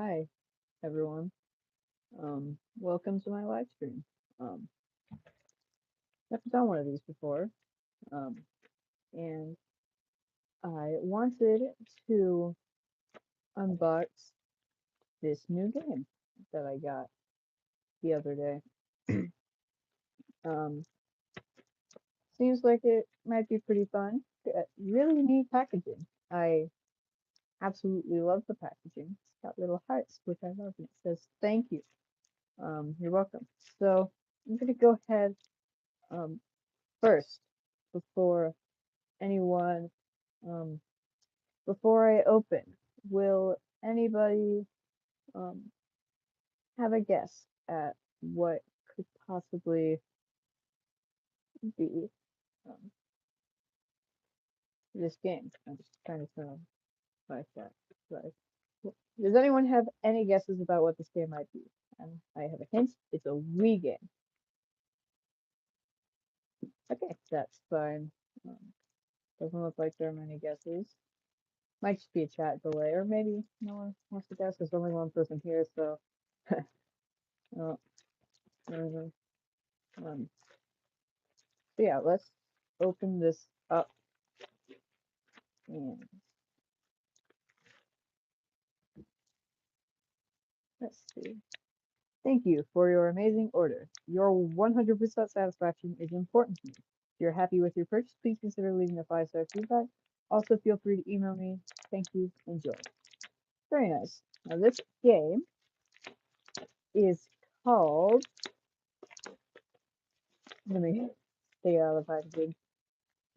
Hi, everyone. Welcome to my live stream. Never done one of these before, um, and I wanted to unbox this new game that I got the other day. Um, Seems like it might be pretty fun. Really neat packaging. I absolutely love the packaging. It's got little hearts, which I love, and it says "Thank you." You're welcome. So I'm gonna go ahead um, first before anyone um, before I open. Will anybody um, have a guess at what could possibly be um, this game? I'm just trying to turn on my chat. Right. Does anyone have any guesses about what this game might be? I have a hint. It's a Wii game. Okay, that's fine. Um, doesn't look like there are many guesses. Might just be a chat delay, or maybe no one wants to guess. There's only one person here, so oh, whatever. Um, so yeah, let's open this up and let's see. Thank you for your amazing order. Your 100% satisfaction is important to me. If you're happy with your purchase, please consider leaving a 5-star feedback. Also, feel free to email me. Thank you. Enjoy. Very nice. Now, this game is called, let me stay out of the packaging.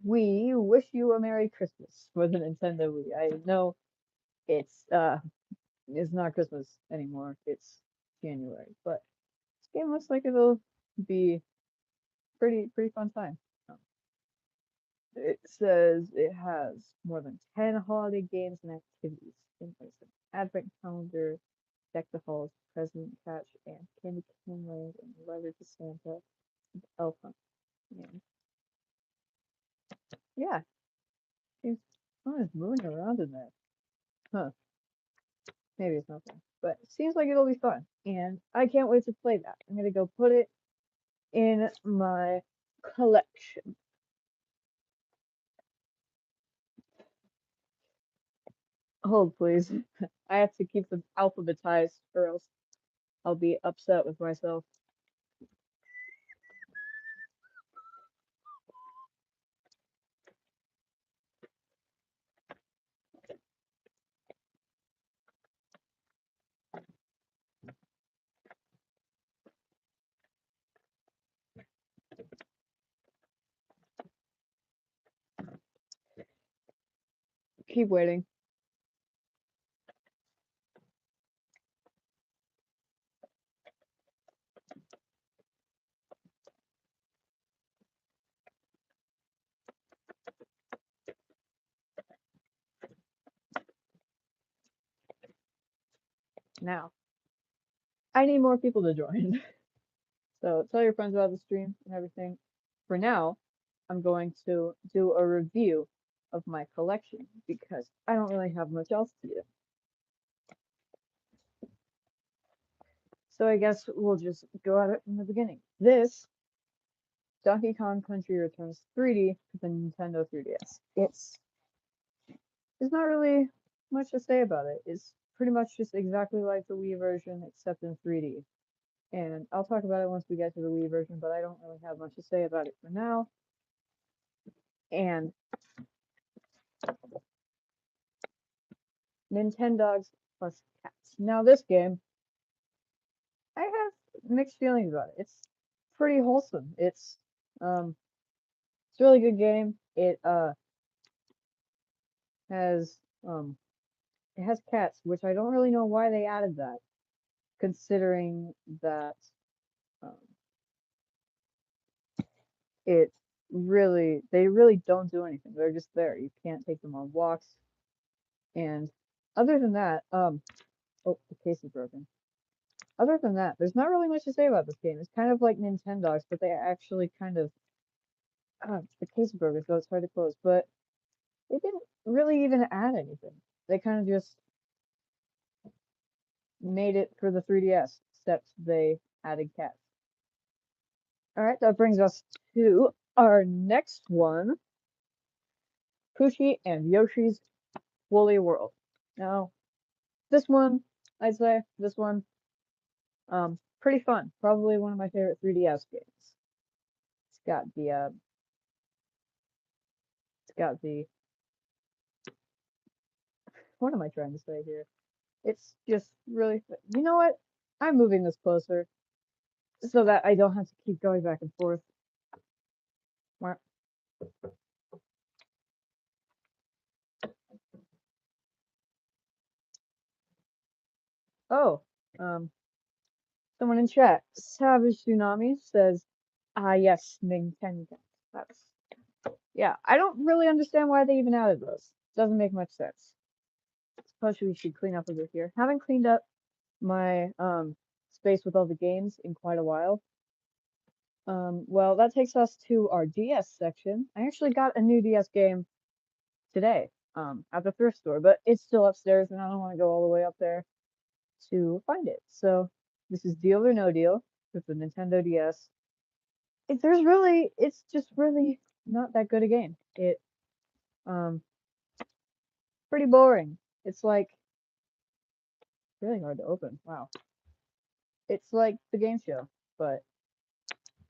We wish you a Merry Christmas for the Nintendo Wii. I know it's not Christmas anymore. It's January, but this game looks like it'll be pretty fun time. Um, It says it has more than 10 holiday games and activities. Things like an advent calendar, deck the halls, present catch, and candy cane land, and letter to Santa, and elf hunt. And yeah, seems fun is moving around in there. Huh? Maybe it's not fun, but it seems like it'll be fun, and I can't wait to play that. I'm gonna go put it in my collection. Hold, please. I have to keep them alphabetized, or else I'll be upset with myself. Keep waiting. Now, I need more people to join. So tell your friends about the stream and everything. For now, I'm going to do a review of my collection because I don't really have much else to do. So I guess we'll just go at it from the beginning. This Donkey Kong Country Returns 3D for the Nintendo 3DS. There's not really much to say about it. It's pretty much just exactly like the Wii version except in 3D. And I'll talk about it once we get to the Wii version, but I don't really have much to say about it for now. And Nintendogs plus cats. Now this game, I have mixed feelings about it. It's pretty wholesome. Um it's a really good game. Has um it has cats, which I don't really know why they added that, considering that um it they really don't do anything. They're just there. You can't take them on walks. And other than that, oh, the case is broken. Other than that, there's not really much to say about this game. It's kind of like Nintendogs, but they actually kind of the case is broken, so it's hard to close. But they didn't really even add anything. They kind of just made it for the 3DS, except they added cats. All right, that brings us to our next one, Poochie and Yoshi's Woolly World. Now, this one, I'd say this one, pretty fun. Probably one of my favorite 3DS games. It's got the, what am I trying to say here? It's just really, you know what? I'm moving this closer so that I don't have to keep going back and forth. Oh, um, someone in chat, Savage Tsunami says, ah, yes, Nintendo. That's, yeah, I don't really understand why they even added those. Doesn't make much sense. Suppose we should clean up a bit here. Haven't cleaned up my space with all the games in quite a while. Well, that takes us to our DS section. I actually got a new DS game today, at the thrift store, but it's still upstairs and I don't want to go all the way up there to find it. So this is Deal or No Deal with the Nintendo DS. It's just really not that good a game. Um, pretty boring. It's like really hard to open. Wow. It's like the game show, but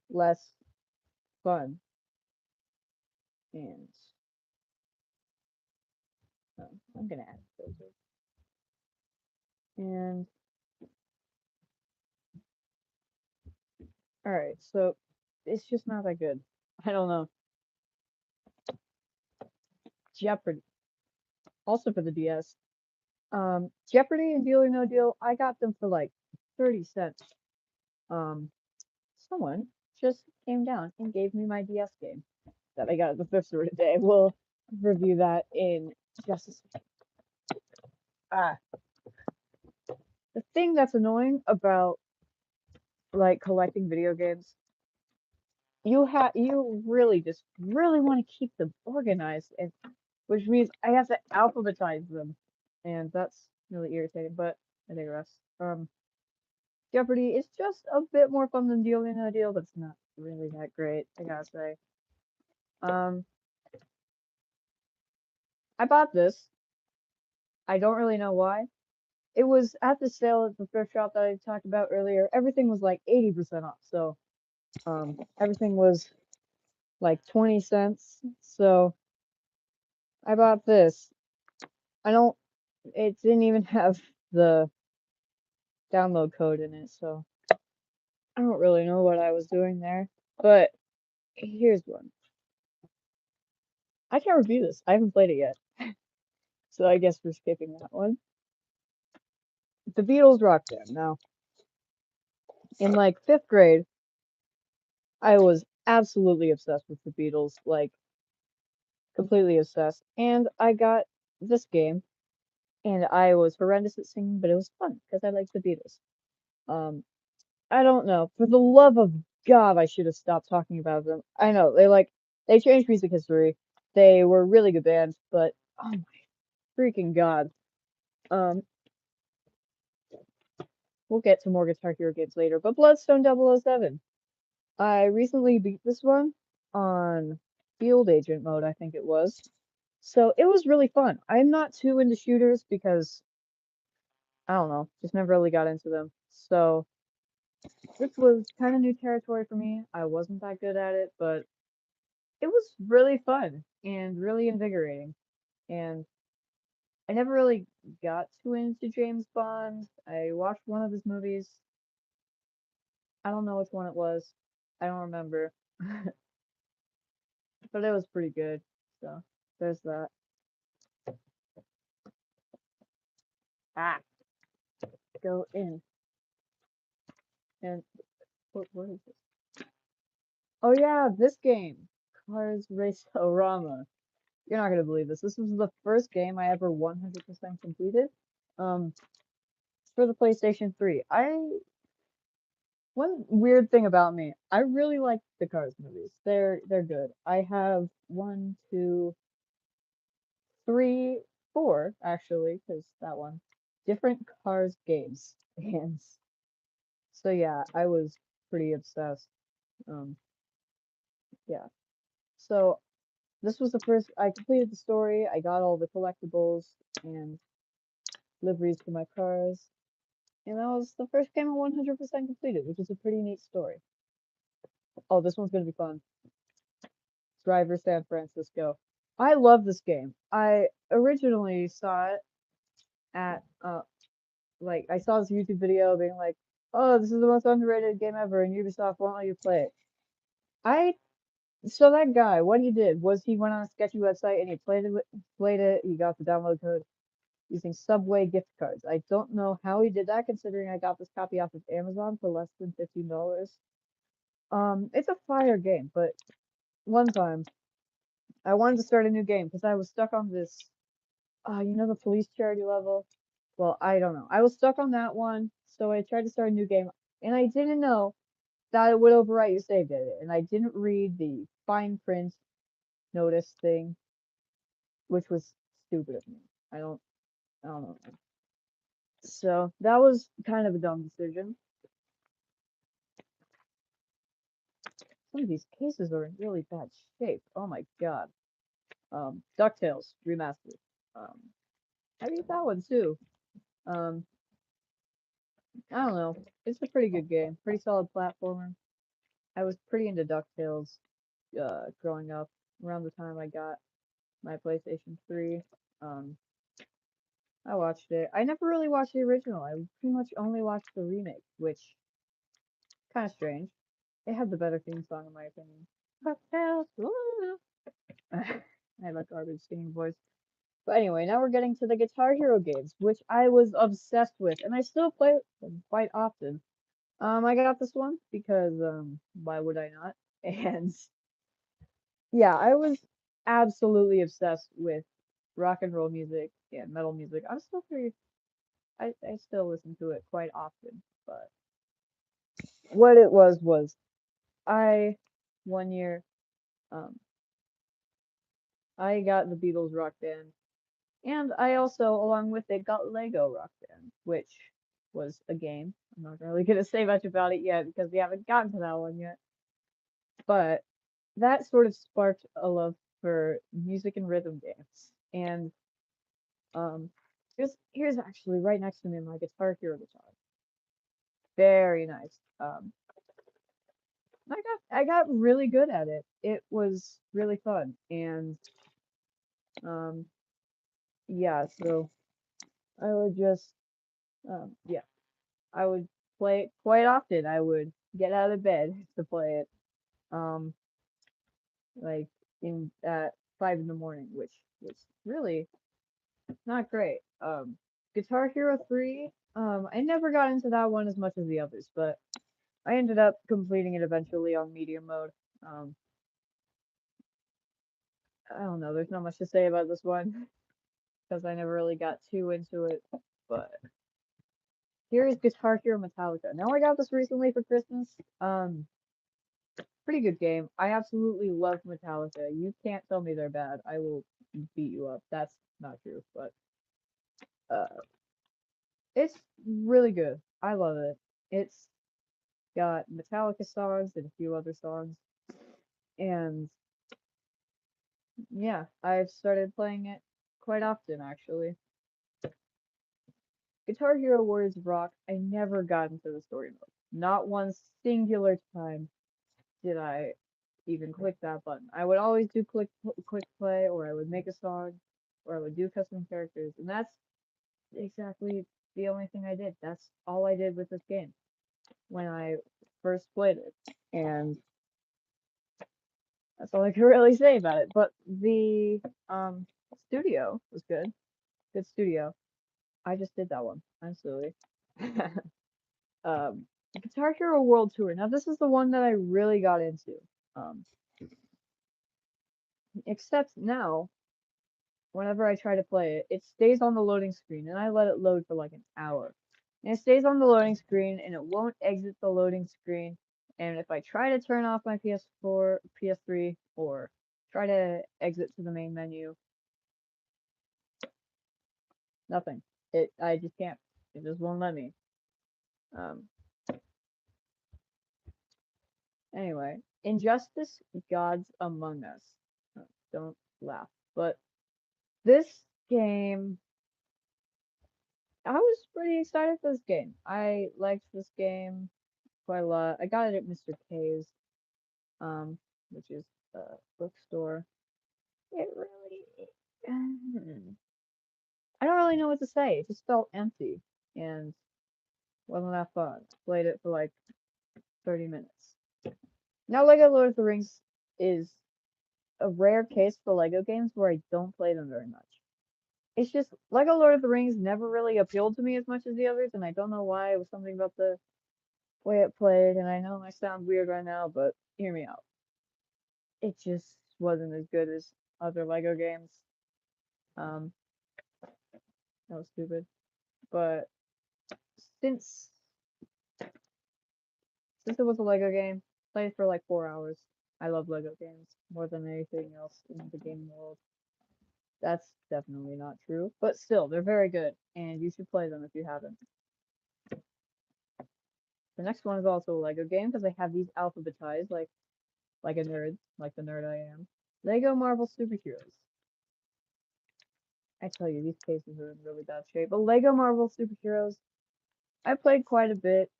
less fun. And I'm gonna add filters. And all right, so it's just not that good. I don't know. Jeopardy, also for the DS. Jeopardy and Deal or No Deal, I got them for like 30 cents. Um, someone just came down and gave me my DS game that I got at the thrift store today. We'll review that in just a second. Ah, the thing that's annoying about like collecting video games, you really just really want to keep them organized, and which means I have to alphabetize them, and that's really irritating. But I digress. Jeopardy is just a bit more fun than Deal or No Deal, but it's not really that great, I gotta say. Um, I bought this. I don't really know why. It was at the sale at the thrift shop that I talked about earlier. Everything was like 80% off, so everything was like 20 cents. So I bought this. I don't. It didn't even have the download code in it, so I don't really know what I was doing there. But here's one. I can't review this. I haven't played it yet. So I guess we're skipping that one. The Beatles Rock Band. Now, in like fifth grade, I was absolutely obsessed with the Beatles, like completely obsessed. And I got this game, and I was horrendous at singing, but it was fun because I liked the Beatles. Um, I don't know. For the love of God, I should have stopped talking about them. I know they changed music history. They were a really good band, but oh my freaking God. Um, we'll get to more Guitar Hero games later, but Bloodstone 007. I recently beat this one on Field Agent mode, I think it was. So it was really fun. I'm not too into shooters because I don't know, just never really got into them. So this was kind of new territory for me. I wasn't that good at it, but it was really fun and really invigorating. And I never really got too into James Bond. I watched one of his movies. I don't know which one it was. I don't remember. But it was pretty good. So there's that. Ah, go in. And what is this? Oh yeah, this game. Cars Race Rama. You're not gonna believe this. This was the first game I ever 100% completed. Um, for the PlayStation 3. One weird thing about me, I really like the Cars movies. They're good. I have one, two, three, four actually, because that one. different Cars games. And so yeah, I was pretty obsessed. Um, yeah. So this was the first I completed the story. I got all the collectibles and liveries for my cars, and that was the first game I 100% completed, which is a pretty neat story. Oh, this one's gonna be fun. Driver San Francisco. I love this game. I originally saw it at like I saw this YouTube video being like, "Oh, this is the most underrated game ever," and Ubisoft won't let you play it. I so that guy, what he did was he went on a sketchy website and he played it. He got the download code using Subway gift cards. I don't know how he did that, considering I got this copy off of Amazon for less than $15. It's a fire game, but one time I wanted to start a new game because I was stuck on this, you know, the police charity level. Well, I don't know. I was stuck on that one, so I tried to start a new game, and I didn't know that it would overwrite your save data, and I didn't read the fine print notice thing, which was stupid of me. I don't know. So that was kind of a dumb decision. Some of these cases are in really bad shape. Oh my god. DuckTales remastered. Um, I beat that one too. Um, I don't know. It's a pretty good game. Pretty solid platformer. I was pretty into DuckTales growing up around the time I got my PlayStation 3. Um, I watched it. I never really watched the original. I pretty much only watched the remake, which kind of strange. It had the better theme song in my opinion. DuckTales. I have a garbage singing voice. But anyway, now we're getting to the Guitar Hero games, which I was obsessed with, and I still play them quite often. I got this one because why would I not? And yeah, I was absolutely obsessed with rock and roll music and metal music. I'm still pretty I still listen to it quite often, but what it was I one year um I got the Beatles Rock Band, and I also, along with it, got Lego Rock Band, which was a game. I'm not really gonna say much about it yet because we haven't gotten to that one yet. But that sort of sparked a love for music and rhythm games. And um, here's actually right next to me my Guitar Hero guitar. Very nice. I got really good at it. It was really fun, and um, yeah. So I would just yeah. I would play it quite often. I would get out of bed to play it, um, like in at 5 in the morning, which was really not great. Guitar Hero 3, I never got into that one as much as the others, but I ended up completing it eventually on medium mode. Um, I don't know, there's not much to say about this one because I never really got too into it, but here is Guitar Hero Metallica. Now I got this recently for Christmas. Pretty good game. I absolutely love Metallica. You can't tell me they're bad. I will beat you up. That's not true, but uh, it's really good. I love it. It's got Metallica songs and a few other songs, and yeah, I've started playing it quite often actually. Guitar Hero Warriors of Rock, I never got into the story mode. Not one singular time did I even click that button. I would always do quick play, or I would make a song, or I would do custom characters, and that's exactly the only thing I did. That's all I did with this game when I first played it, and that's all I can really say about it. But the studio was good. Good studio. I just did that one. I'm silly. um, Guitar Hero World Tour. Now this is the one that I really got into. Um, except now whenever I try to play it, it stays on the loading screen, and I let it load for like an hour. And it stays on the loading screen, and it won't exit the loading screen. And if I try to turn off my PS4, PS3, or try to exit to the main menu, nothing. I just can't. It just won't let me. Um, anyway, Injustice Gods Among Us. Don't laugh. But this game, I was pretty excited for this game. I liked this game quite a lot. I got it at Mr. K's, um, which is a bookstore. It really, I don't really know what to say. It just felt empty and wasn't that fun. Played it for like 30 minutes. Now, Lego Lord of the Rings is a rare case for Lego games where I don't play them very much. It's just Lego Lord of the Rings never really appealed to me as much as the others, and I don't know why. It was something about the way it played, and I know I sound weird right now, but hear me out. It just wasn't as good as other Lego games. Um, that was stupid. But since since it was a Lego game, played for like 4 hours. I love Lego games more than anything else in the gaming world. That's definitely not true, but still, they're very good, and you should play them if you haven't. The next one is also a Lego game because I have these alphabetized like a nerd, like the nerd I am. Lego Marvel Superheroes. I tell you, these cases are in really bad shape. But Lego Marvel Superheroes, I played quite a bit.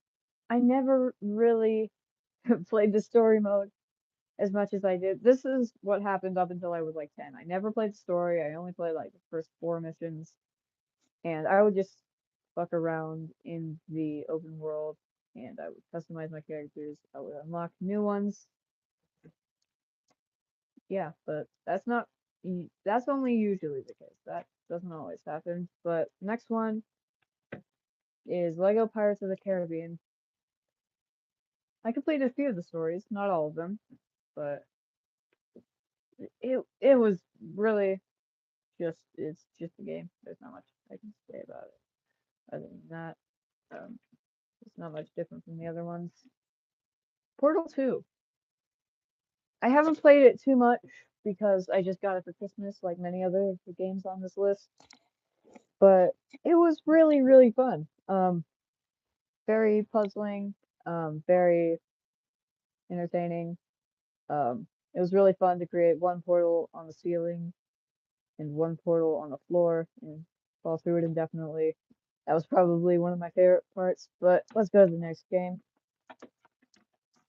I never really played the story mode as much as I did. This is what happened up until I was like 10. I never played the story. I only played like the first 4 missions, and I would just fuck around in the open world, and I would customize my characters. I would unlock new ones. Yeah, but that's only usually the case. That doesn't always happen. But next one is Lego Pirates of the Caribbean. I completed a few of the stories, not all of them, but it was really it's just a game. There's not much I can say about it. Other than that, it's not much different from the other ones. Portal 2. I haven't played it too much because I just got it for Christmas, like many other games on this list. But it was really, really fun. Very puzzling, very entertaining. It was really fun to create one portal on the ceiling and one portal on the floor and fall through it indefinitely. That was probably one of my favorite parts. But let's go to the next game.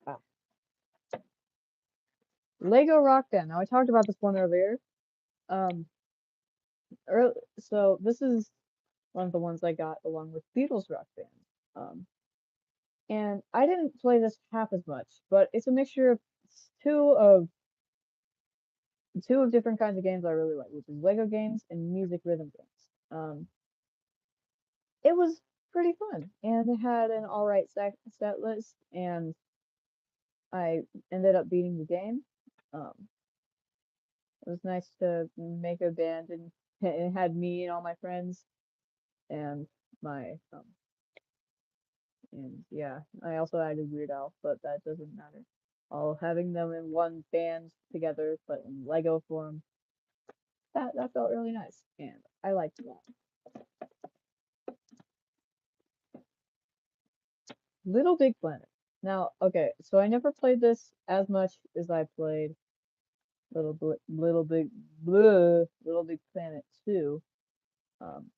Ah. Lego Rock Band. Now I talked about this one earlier. Um, so this is one of the ones I got along with Beatles Rock Band. And I didn't play this half as much, but it's a mixture of two of two of different kinds of games I really like, which is Lego games and music rhythm games. It was pretty fun, and it had an alright set list, and I ended up beating the game. Um, it was nice to make a band, and it had me and all my friends, and my and yeah, I also added Weird Al, but that doesn't matter. All having them in one band together, but in Lego form, that felt really nice, and I liked that. Little Big Planet. Now, okay, so I never played this as much as I played Little Big Planet 2. Um,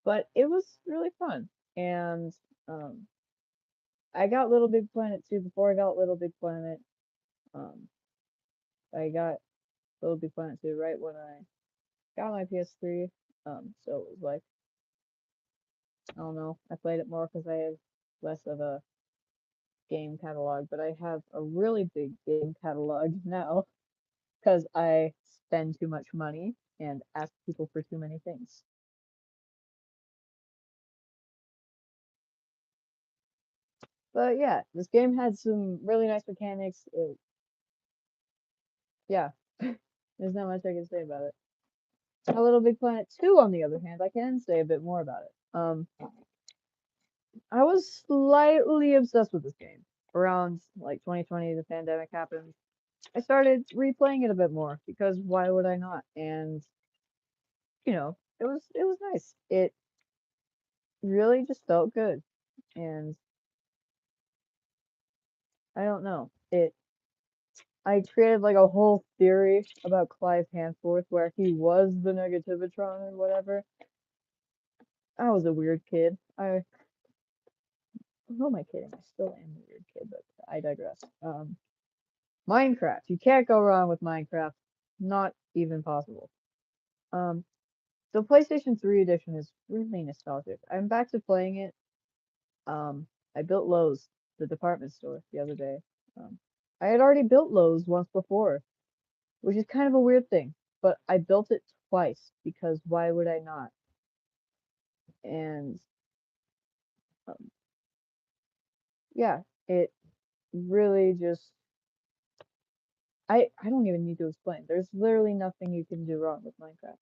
but it was really fun. And um, I got Little Big Planet 2 before I got Little Big Planet. Um, I got Little Big Planet 2 right when I got my PS3. So it was like, I don't know, I played it more because I have less of a game catalog, but I have a really big game catalog now because I spend too much money and ask people for too many things. But yeah, this game had some really nice mechanics. Yeah, there's not much I can say about it. A Little Big Planet 2, on the other hand, I can say a bit more about it. I was slightly obsessed with this game. Around like 2020, the pandemic happened. I started replaying it a bit more because why would I not? And you know, it was nice. It really just felt good, and I don't know. I created like a whole theory about Clive Hanforth where he was the Negativatron or whatever. I was a weird kid. Who am I kidding? I still am a weird kid, but I digress. Minecraft. You can't go wrong with Minecraft. Not even possible. Um, the PlayStation 3 edition is really nostalgic. I'm back to playing it. I built Lowe's, the department store, the other day. Um, I had already built Lowe's once before, which is kind of a weird thing, but I built it twice because why would I not? And um, yeah, it really just I don't even need to explain. There's literally nothing you can do wrong with Minecraft.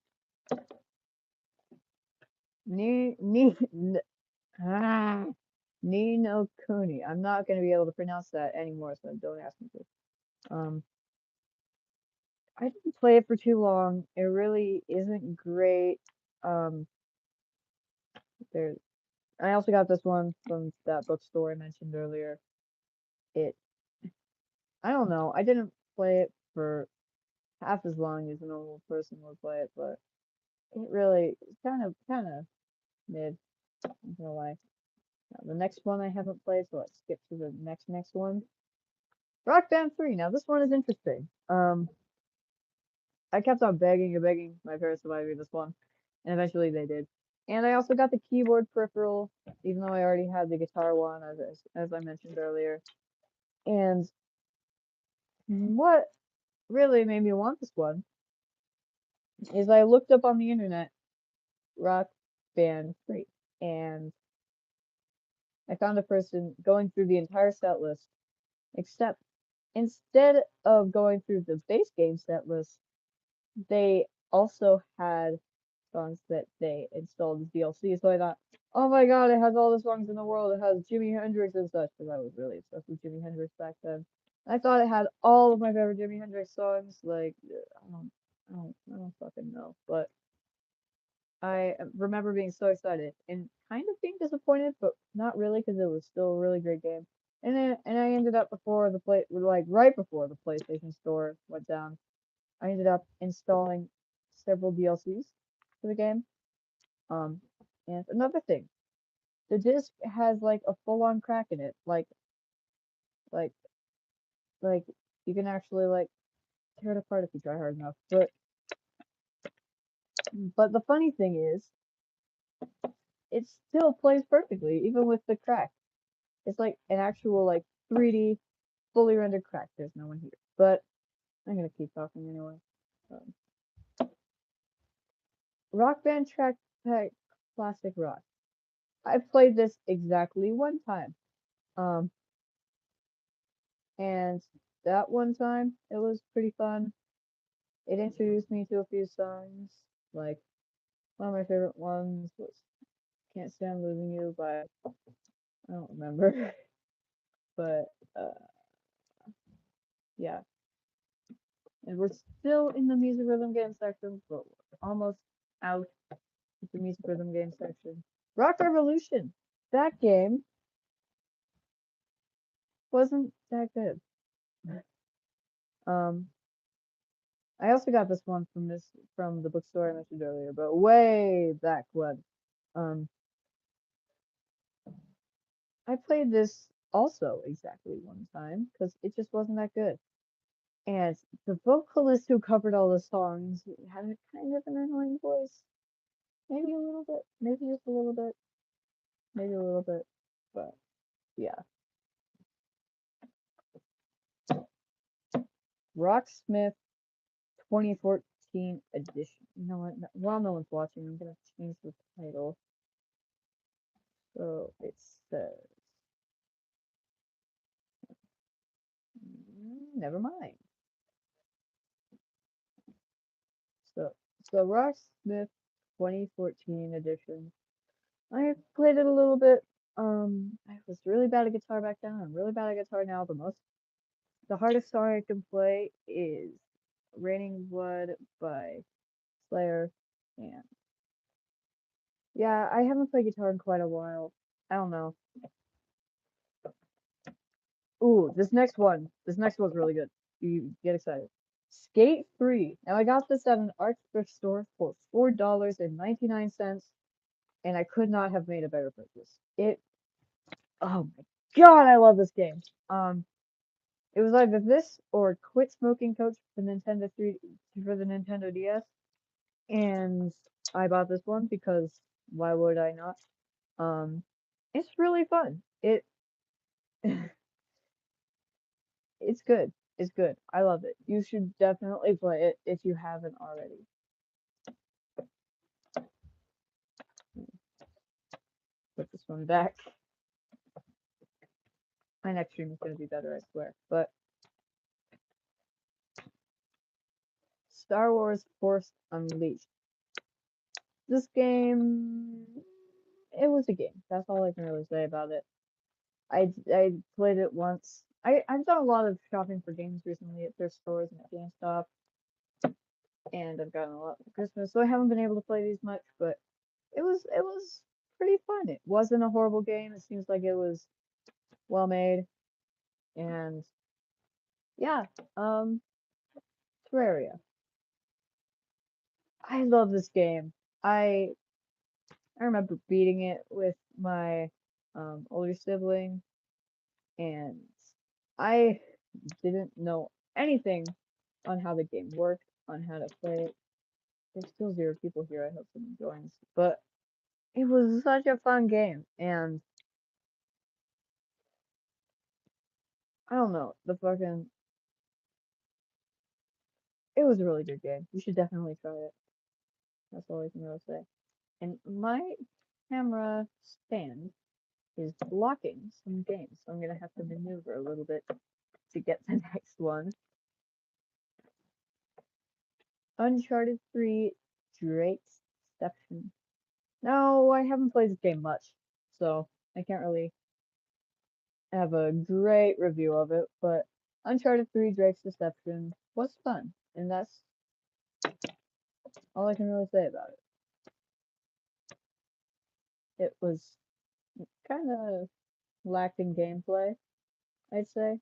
Ni ni n- ah, Ni no Kuni. I'm not gonna be able to pronounce that anymore, so don't ask me to. I didn't play it for too long. It really isn't great. Um, there. I also got this one from that bookstore I mentioned earlier. It. I don't know. I didn't play it for half as long as a normal person would play it, but it really kind of mid. I'm not gonna lie. Now, the next one I haven't played, so let's skip to the next one. Rock Band 3. Now this one is interesting. I kept on begging and begging my parents to buy me this one, and eventually they did. And I also got the keyboard peripheral, even though I already had the guitar one, as I mentioned earlier. And what really made me want this one is I looked up on the internet Rock Band 3, and I found a person going through the entire set list, except instead of going through the base game set list, they also had songs that they installed as DLC. So I thought, oh my god, it has all the songs in the world. It has Jimi Hendrix and such, because I was really obsessed with Jimi Hendrix back then. I thought it had all of my favorite Jimi Hendrix songs. Like, I don't fucking know. But I remember being so excited and kind of being disappointed, but not really, because it was still a really great game. And I ended up before the play, like right before the PlayStation Store went down, I ended up installing several DLCs for the game. Um, and another thing, the disc has like a full-on crack in it, like like you can actually like tear it apart if you try hard enough. But the funny thing is, it still plays perfectly even with the crack. It's like an actual like 3D fully rendered crack. There's no one here, but I'm gonna keep talking anyway. Um, Rock Band Track Pack Classic Rock. I've played this exactly one time. Um, and that one time it was pretty fun. It introduced me to a few songs. Like one of my favorite ones was "Can't Stand Losing You" by I don't remember, but uh, yeah. And we're still in the music rhythm game section, but we're almost out with the music rhythm game section. Rock Revolution. That game wasn't that good. Um, I also got this one from the bookstore I mentioned earlier, but way back when. Um, I played this also exactly one time because it just wasn't that good. And the vocalist who covered all the songs had a kind of an annoying voice. Maybe a little bit, maybe just a little bit, maybe a little bit, but yeah. Rocksmith 2014 edition. You know what? While no one's watching, I'm gonna change the title. So it says, never mind. So, so Rocksmith 2014 edition. I played it a little bit. I was really bad at guitar back then. I'm really bad at guitar now. The hardest song I can play is "Raining Blood" by Slayer, and Yeah, I haven't played guitar in quite a while. I don't know. Ooh, this next one's really good. You get excited. Skate 3. Now I got this at an art thrift store for $4.99, and I could not have made a better purchase. Oh my God, I love this game. It was either this or Quit Smoking Coach for the Nintendo DS, and I bought this one because why would I not? Um, it's really fun. It's good. It's good. I love it. You should definitely play it if you haven't already. Put this one back. My next stream is going to be better, I swear. But Star Wars Force Unleashed. This game, it was a game. That's all I can really say about it. I played it once. I've done a lot of shopping for games recently at thrift stores and at GameStop, and I've gotten a lot for Christmas, so I haven't been able to play these much, but it was pretty fun. It wasn't a horrible game. It seems like it was well made, and yeah, Terraria. I love this game. I I remember beating it with my older sibling, and I didn't know anything on how the game worked, on how to play it. There's still zero people here. I hope someone joins. But it was such a fun game, and I don't know, it was a really good game. You should definitely try it. That's all I can really say. And my camera stand is blocking some games, so I'm gonna have to maneuver a little bit to get the next one. Uncharted 3 Drake's Deception. No, I haven't played this game much, so I can't really have a great review of it, but Uncharted 3 Drake's Deception was fun, and that's all I can really say about it. It was kind of lacking gameplay, I'd say,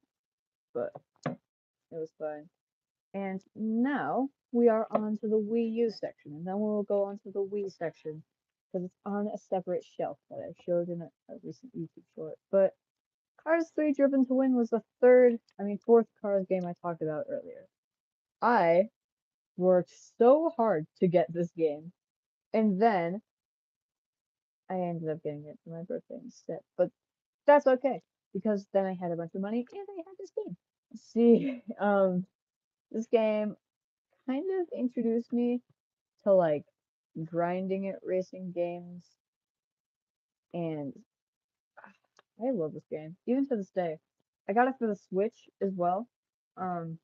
but it was fun. And now we are on to the Wii U section, and then we'll go on to the Wii section because it's on a separate shelf that I showed in a recent YouTube short. But Cars 3 Driven to Win was the fourth Cars game I talked about earlier. I worked so hard to get this game, and then I ended up getting it for my birthday instead. But that's okay because then I had a bunch of money and I had this game. See, this game kind of introduced me to like grinding it racing games, and I love this game even to this day. I got it for the Switch as well, um,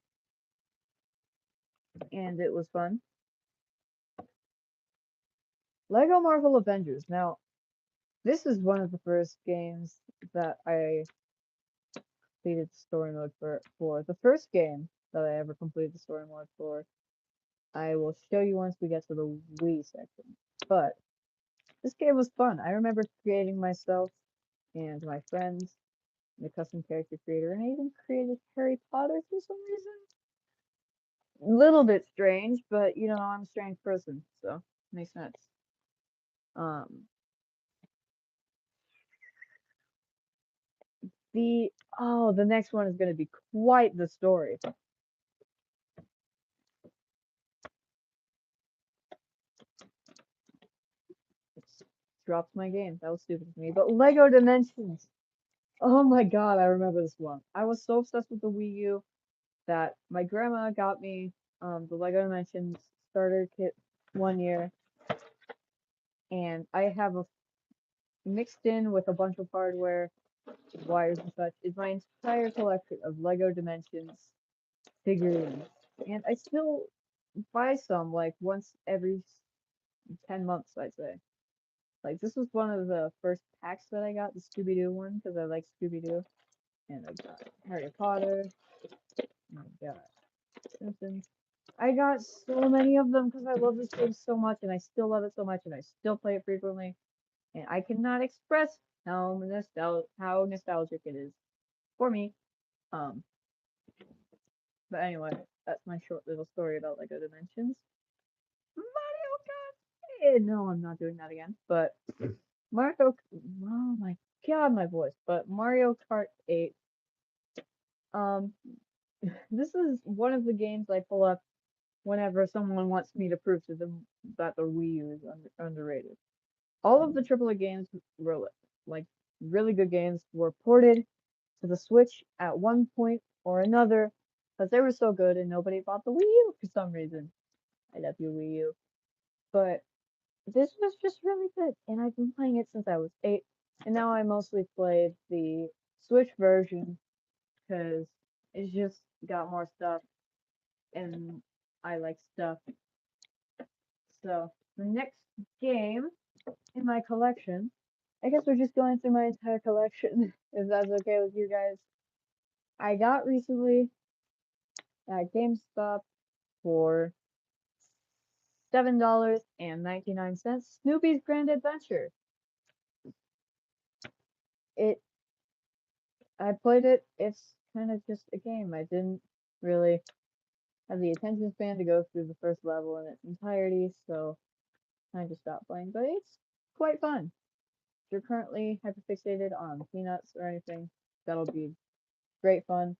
and it was fun. Lego Marvel Avengers. Now, this is one of the first games that I completed the story mode for. The first game that I ever completed the story mode for. I will show you once we get to the Wii section. But this game was fun. I remember creating myself and my friends the custom character creator, and I even created Harry Potter for some reason. A little bit strange, but you know, I'm a strange person, so makes sense. Um, the next one is going to be quite the story. It's dropped my game. That was stupid of me. But Lego Dimensions. Oh my God, I remember this one. I was so obsessed with the Wii U that my grandma got me the Lego Dimensions starter kit one year, and I have a mixed in with a bunch of hardware, wires and such, is my entire collection of Lego Dimensions figurines, and I still buy some like once every 10 months, I'd say. Like this was one of the first packs that I got, the Scooby Doo one, because I like Scooby Doo, and I got Harry Potter, and I got Simpsons. I got so many of them because I love this game so much, and I still love it so much, and I still play it frequently, and I cannot express how nostalgic it is for me. Um, but anyway, that's my short little story about Lego Dimensions. Mario Kart. No, I'm not doing that again. But Mario, oh my God, my voice. But Mario Kart 8. Um, this is one of the games I pull up whenever someone wants me to prove to them that the Wii U is underrated. All of the AAA games were like really good games were ported to the Switch at one point or another because they were so good and nobody bought the Wii U for some reason. I love you, Wii U. But this was just really good, and I've been playing it since I was 8, and now I mostly play the Switch version because it's just got more stuff, and I like stuff. So the next game in my collection, I guess we're just going through my entire collection, if that's okay with you guys. I got recently at GameStop for $7.99 Snoopy's Grand Adventure. It I played it. It's kind of just a game. I didn't really have the attention span to go through the first level in its entirety, so I just stopped playing. But it's quite fun. If you're currently hyperfixated on peanuts or anything, that'll be great fun.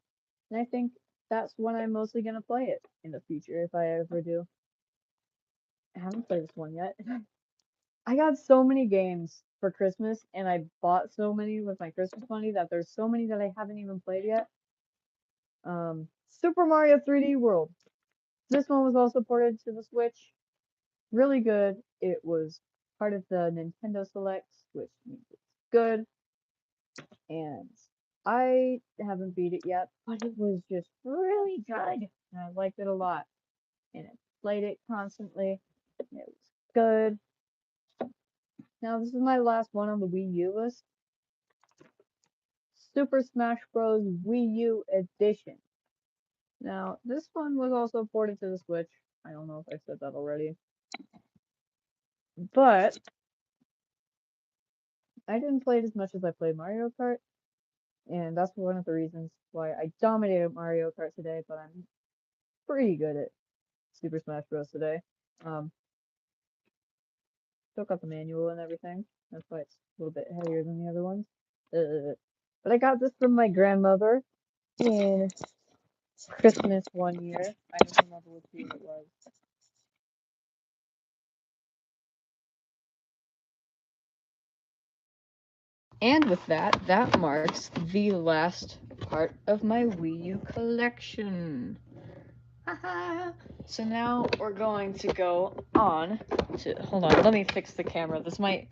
And I think that's when I'm mostly gonna play it in the future if I ever do. I haven't played this one yet. I got so many games for Christmas, and I bought so many with my Christmas money that there's so many that I haven't even played yet. Super Mario 3D World. This one was also ported to the Switch. Really good. It was part of the Nintendo Selects, which means it's good. And I haven't beat it yet, but it was just really good. And I liked it a lot. And I played it constantly. And it was good. Now, this is my last one on the Wii U list. Super Smash Bros. Wii U Edition. Now, this one was also ported to the Switch. I don't know if I said that already. But I didn't play it as much as I played Mario Kart, and that's one of the reasons why I dominated Mario Kart today, but I'm pretty good at Super Smash Bros. Today. Um, Still got the manual and everything. That's why it's a little bit heavier than the other ones. But I got this from my grandmother in Christmas one year. I don't remember which year it was. And with that, that marks the last part of my Wii U collection. So now we're going to go on to, hold on, let me fix the camera. This might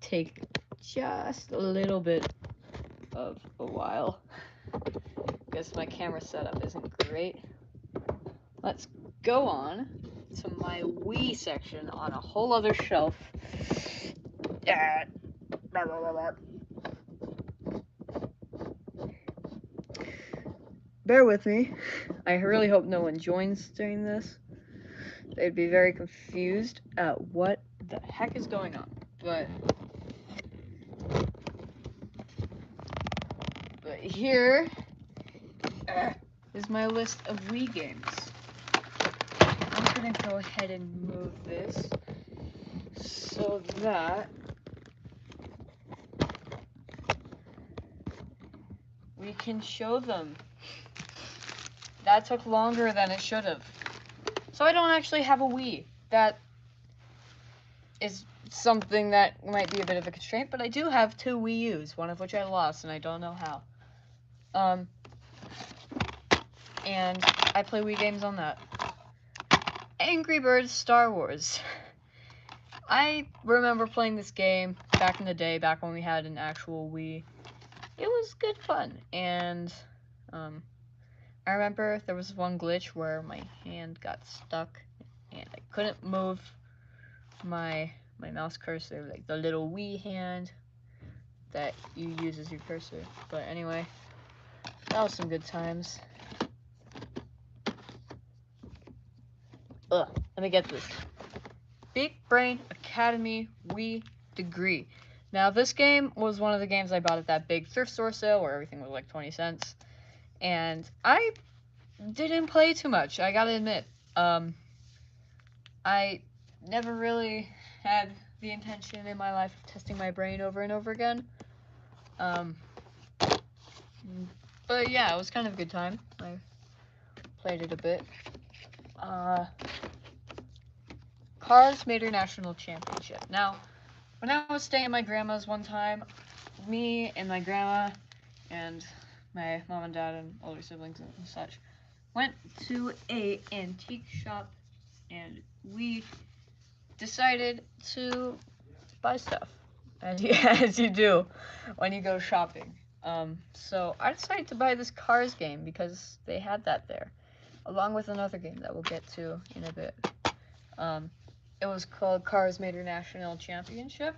take just a little bit of a while because my camera setup isn't great. Let's go on to my Wii section on a whole other shelf. Bear with me. I really hope no one joins during this. They'd be very confused at what the heck is going on. But here is my list of Wii games. I'm gonna go ahead and move this so that we can show them. That took longer than it should have. So I don't actually have a Wii. That is something that might be a bit of a constraint, but I do have 2 Wii U's, one of which I lost, and I don't know how. And I play Wii games on that. Angry Birds Star Wars. I remember playing this game back in the day, back when we had an actual Wii. It was good fun, and I remember there was one glitch where my hand got stuck, and I couldn't move my mouse cursor, like the little Wii hand that you use as your cursor. But anyway, that was some good times. Let me get this. Big Brain Academy Wii degree. Now, this game was one of the games I bought at that big thrift store sale where everything was like 20 cents. And I didn't play too much, I gotta admit. I never really had the intention in my life of testing my brain over and over again. But yeah, it was kind of a good time. I played it a bit. Cars Major National Championship. Now, when I was staying at my grandma's one time, me and my grandma and my mom and dad and older siblings and such went to a antique shop, and we decided to buy stuff, as you do when you go shopping. So I decided to buy this Cars game because they had that there, along with another game that we'll get to in a bit. It was called Cars Major National Championship.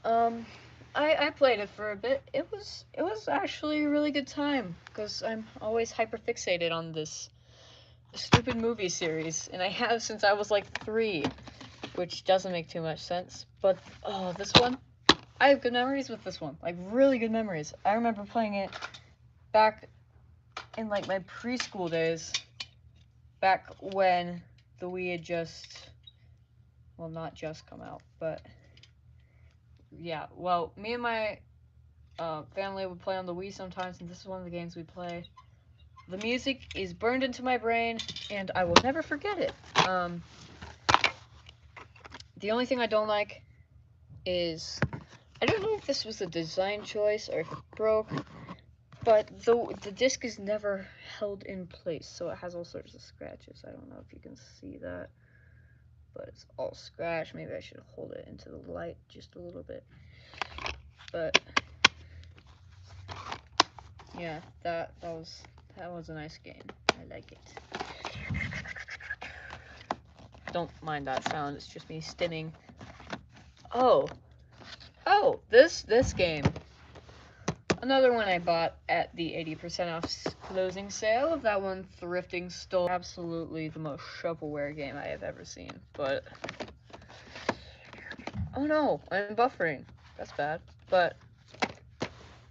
I played it for a bit. It was actually a really good time because I'm always hyper fixated on this stupid movie series, and I have since I was like 3, which doesn't make too much sense. But this one, I have good memories with this one, like really good memories. I remember playing it back in like my preschool days, back when the Wii had just, well, not just come out, but yeah. Well, me and my family would play on the Wii sometimes, and this is one of the games we play. The music is burned into my brain, and I will never forget it. The only thing I don't like is, I don't know if this was a design choice or if it broke, but the disc is never held in place, so it has all sorts of scratches. I don't know if you can see that, but it's all scratched. Maybe I should hold it into the light just a little bit. But yeah, that was a nice game. I like it. Don't mind that sound. It's just me stimming. Oh, this game. Another one I bought at the 80% off closing sale of that one thrifting store. Absolutely the most shovelware game I have ever seen. But oh no, I'm buffering. That's bad. But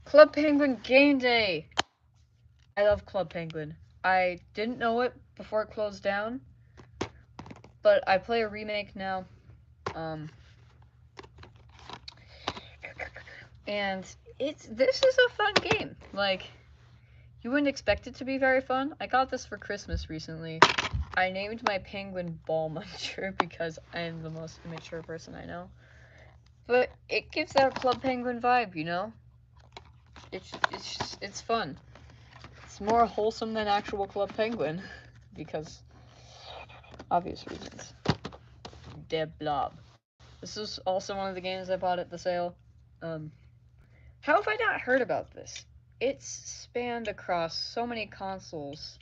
Club Penguin Game Day. I love Club Penguin. I didn't know it before it closed down, but I play a remake now. And this is a fun game. Like, you wouldn't expect it to be very fun. I got this for Christmas recently. I named my penguin Ball Muncher because I am the most immature person I know. But it gives that Club Penguin vibe, you know? It's fun. It's more wholesome than actual Club Penguin because obvious reasons. Dead Blob. This is also one of the games I bought at the sale. How have I not heard about this? It's spanned across so many consoles.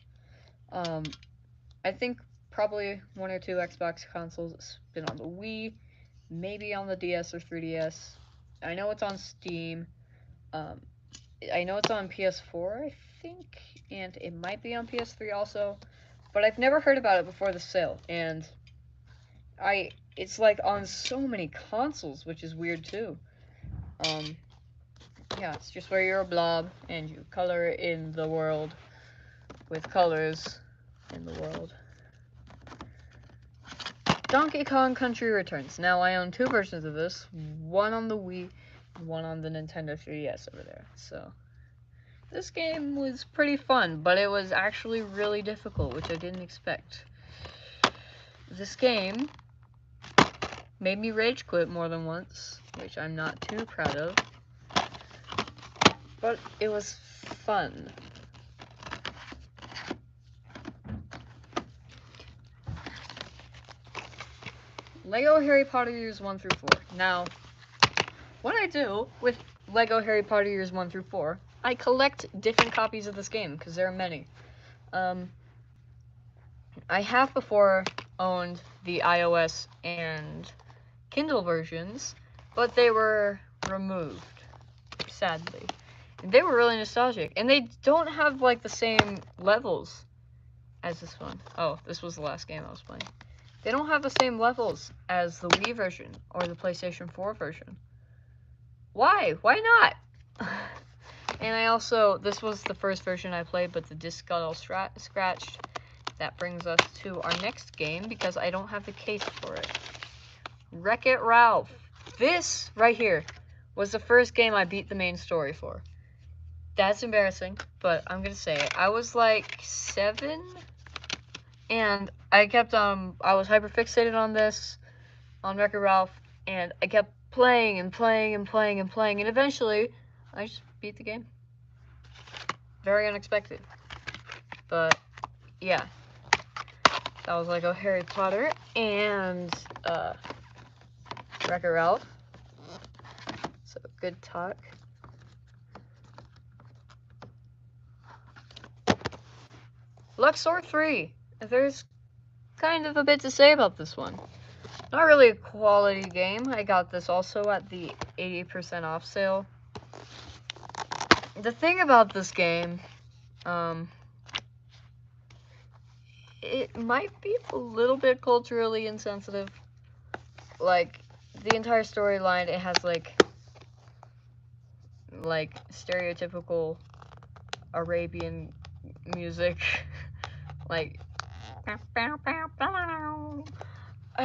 I think probably 1 or 2 Xbox consoles. It's been on the Wii, maybe on the DS or 3DS. I know it's on Steam. I know it's on PS4, I think, and it might be on PS3 also. But I've never heard about it before the sale, and it's like on so many consoles, which is weird too. Yeah, it's just where you're a blob and you color in the world with colors in the world. Donkey Kong Country Returns. Now, I own 2 versions of this, one on the Wii and one on the Nintendo 3DS over there. So, this game was pretty fun, but it was actually really difficult, which I didn't expect. This game made me rage quit more than once, which I'm not too proud of. But it was fun. Lego Harry Potter Years 1 through 4. Now, what I do with Lego Harry Potter Years 1 through 4, I collect different copies of this game, because there are many. I have before owned the iOS and Kindle versions, but they were removed, sadly. And they were really nostalgic, and they don't have, like, the same levels as this one. Oh, this was the last game I was playing. They don't have the same levels as the Wii version or the PlayStation 4 version. Why? Why not? And I also, this was the first version I played, but the disc got all scratched. That brings us to our next game because I don't have the case for it. Wreck-It Ralph. This right here was the first game I beat the main story for. That's embarrassing, but I'm gonna say it. I was like 7, and I kept I was hyper fixated on this, on Wreck-It Ralph, and I kept playing and playing and playing and playing, and eventually I just beat the game. Very unexpected, but yeah, that was like a Harry Potter and Wreck-It Ralph. So good talk. Luxor 3. There's kind of a bit to say about this one. Not really a quality game. I got this also at the 80% off sale. The thing about this game, it might be a little bit culturally insensitive. Like, the entire storyline, it has like stereotypical Arabian music. Like, I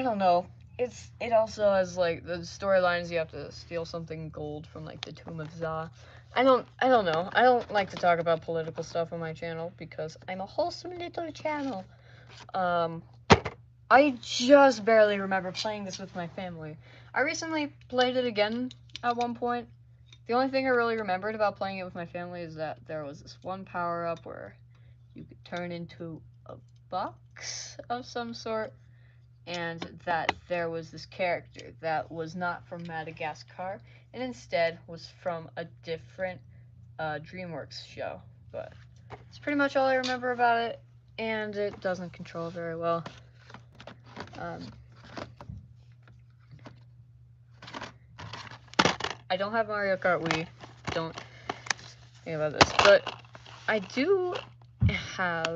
don't know. It also has like the storylines. You have to steal something gold from like the Tomb of Za. I don't know. I don't like to talk about political stuff on my channel because I'm a wholesome little channel. I just barely remember playing this with my family. I recently played it again at one point. The only thing I really remembered about playing it with my family is that there was this one power up where you could turn into a box of some sort, and that there was this character that was not from Madagascar and instead was from a different DreamWorks show. But it's pretty much all I remember about it, and it doesn't control very well. I don't have Mario Kart Wii. Don't think about this, but I do have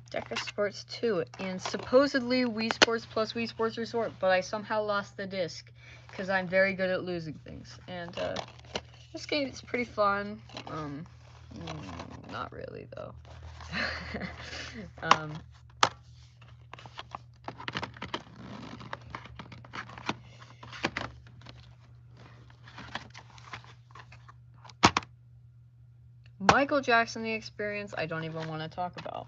Deca Sports 2 and supposedly Wii Sports plus Wii Sports Resort, but I somehow lost the disc because I'm very good at losing things. And this game is pretty fun. Not really though. Michael Jackson the Experience, I don't even want to talk about.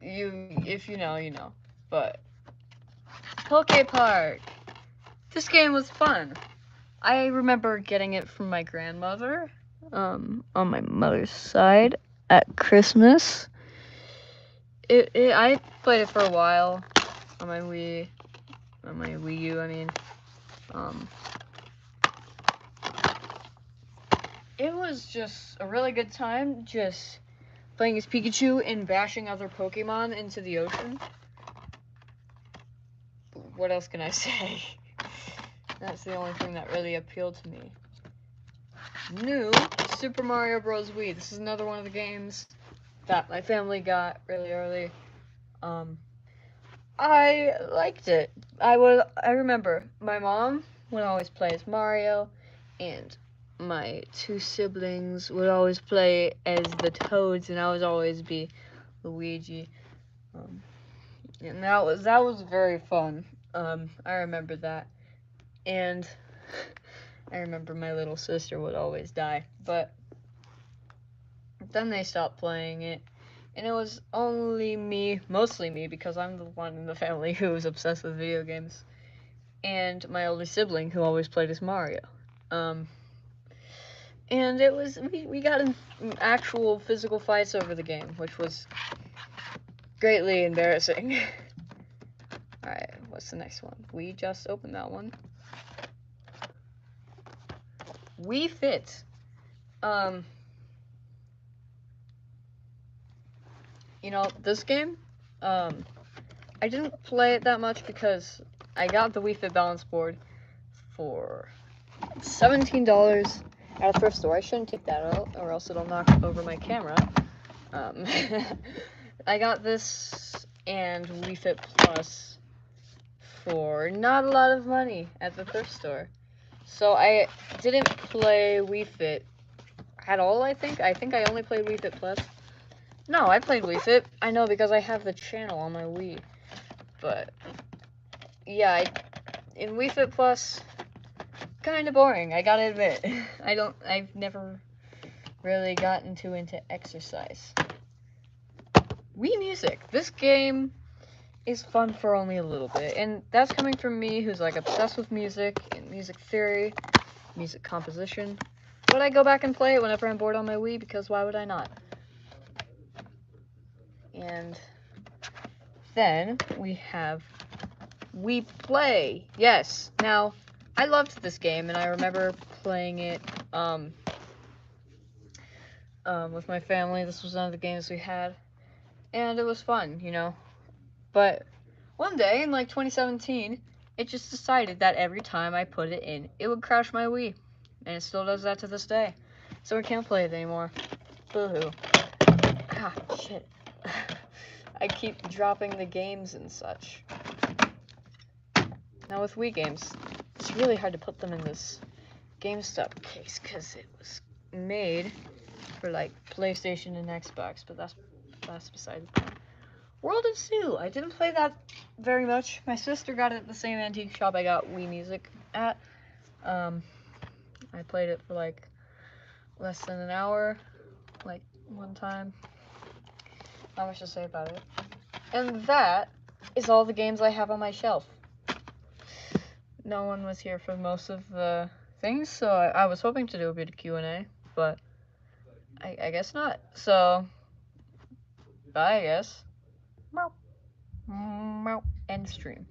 If you know, you know. But Poke Park. This game was fun. I remember getting it from my grandmother, on my mother's side at Christmas. I played it for a while on my Wii U. I mean, it was just a really good time, just playing as Pikachu and bashing other Pokemon into the ocean. What else can I say? That's the only thing that really appealed to me. New Super Mario Bros. Wii. This is another one of the games that my family got really early. I liked it. I remember my mom would always play as Mario, and my 2 siblings would always play as the Toads, and I would always be Luigi. And that was very fun. I remember that, and I remember my little sister would always die, but then they stopped playing it, and it was only me, mostly me, because I'm the one in the family who was obsessed with video games, and my older sibling who always played as Mario. And it was, we got in actual physical fights over the game, which was greatly embarrassing. Alright, what's the next one? We just opened that one. Wii Fit. You know, this game, I didn't play it that much because I got the Wii Fit balance board for $17 at a thrift store. I shouldn't take that out, or else it'll knock over my camera. Um, I got this and Wii Fit Plus for not a lot of money at the thrift store. So I didn't play Wii Fit at all, I think. I think I only played Wii Fit Plus. No, I played Wii Fit. I know because I have the channel on my Wii. But yeah, in Wii Fit Plus, kind of boring, I gotta admit. I've never really gotten too into exercise. Wii Music. This game is fun for only a little bit, and that's coming from me who's like obsessed with music and music theory, music composition. But I go back and play it whenever I'm bored on my Wii because why would I not? And then we have Wii Play. Yes. Now, I loved this game, and I remember playing it with my family. This was one of the games we had, and it was fun, you know. But one day in like 2017, it just decided that every time I put it in, it would crash my Wii, and it still does that to this day. So we can't play it anymore. Boo-hoo. Ah, shit. I keep dropping the games and such. Now with Wii games, it's really hard to put them in this GameStop case because it was made for like PlayStation and Xbox, but that's beside the point. World of Zoo. I didn't play that very much. My sister got it at the same antique shop I got Wii Music at. I played it for like less than an hour, like one time. Not much to say about it. And that is all the games I have on my shelf. No one was here for most of the things, so I was hoping to do a bit of Q&A, but I guess not. So, bye, I guess. Meow. Meow. End stream.